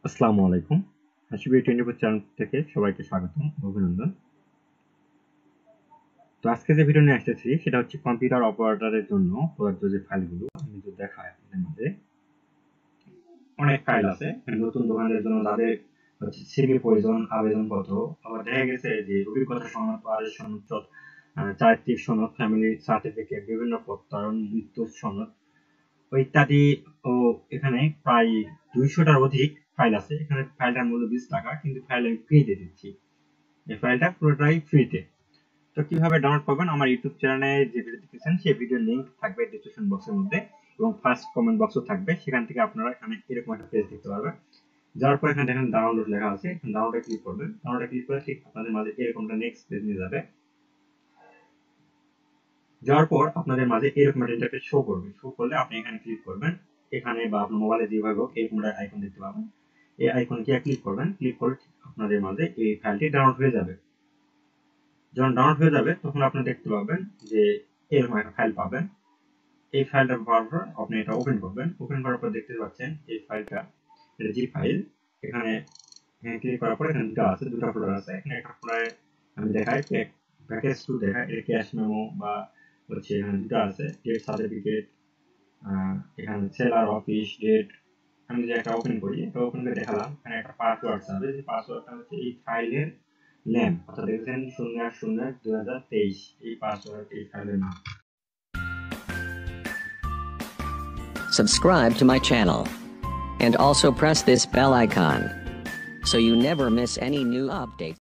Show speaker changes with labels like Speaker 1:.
Speaker 1: আসসালামু আলাইকুম। Hasubd24 channel থেকে সবাইকে স্বাগতম ও অভিনন্দন। তো আজকে যে ভিডিও নিয়ে আসতেছি সেটা হচ্ছে কম্পিউটার অপারেটরের জন্য প্রযোজ্য যে ফাইলগুলো আমি যদি দেখাই আপনাদের মাঝে। অনেক ফাইল আছে নতুন দোকানের জন্য যাদের হচ্ছে সিভি প্রয়োজন, আবেদনপত্র, আবার দেখা গেছে যে অভিজ্ঞতা সনদ, বাড়ির সনদ, চারিত্রিক সনদ, ফ্যামিলি সার্টিফিকেট, বিভিন্ন প্রত্যয়ন, মৃত্যুর সনদ ইত্যাদি। ও এখানে প্রায় 200টার অধিক ফাইল আছে। এখানে ফাইলটার মূল্য 20 টাকা, কিন্তু ফাইল আমি ফ্রিতে দিচ্ছি। এই ফাইলটা পুরোটাই ফ্রিতে। তো কিভাবে ডাউনলোড করবেন, আমার ইউটিউব চ্যানেলে যে ভিডিও দেখতেছেন সেই ভিডিওর লিংক থাকবে ডেসক্রিপশন বক্সের মধ্যে এবং ফার্স্ট কমেন্ট বক্সও থাকবে। সেখান থেকে আপনারা এখানে এরকম একটা পেজ দেখতে পারবেন। যাওয়ার পর এখানে দেখেন ডাউনলোড লেখা আছে, ডাউনলোডে ক্লিক করবেন। ডাউনলোডে ক্লিক করে ঠিক আপনাদের মাঝে এরকমটা নেক্সট পেজ নিয়ে যাবে। যাওয়ার পর আপনাদের মাঝে এরকম একটা ইন্টারফেস শো করবে। শো করলে আপনি এখানে ক্লিক করবেন। এখানে বা আপনার মোবাইলে যেভাবে হোক এরকম একটা আইকন দেখতে পাবেন। এই আইকনে ক্লিক করবেন। ক্লিক করে আপনাদের মাঝে এই ফাইলটি ডাউনলোড হয়ে যাবে। যখন ডাউনলোড হয়ে যাবে তখন আপনি দেখতে পাবেন যে এরকম একটা ফাইল পাবেন। এই ফাইলটা পাওয়ার পর আপনি এটা ওপেন করবেন। ওপেন করার পর দেখতে পাচ্ছেন এই ফাইলটা, এটা জি ফাইল। এখানে ক্লিক করার পর এখানে দুটো ফোল্ডার আছে। এখানে একটা ফোল্ডারে আমি দেখাই প্যাকেজ টু দেখাই, এটা ক্যাশ মেমো বা হচ্ছে এখানে দুটো আছে, ডেট সার্টিফিকেট, এখানে সেলার অফিস ডেট। আমি যে একটা ওপেন করি, এটা ওপেন করে দেখালাম। এখানে একটা পাসওয়ার্ড আছে, যে পাসওয়ার্ডটা হচ্ছে এই ফাইলের নেম, অর্থাৎ দেখছেন 08/0/2023, এই পাসওয়ার্ড এই ফাইলের নাম।
Speaker 2: Subscribe to my channel and also press this bell icon so you never miss any new updates.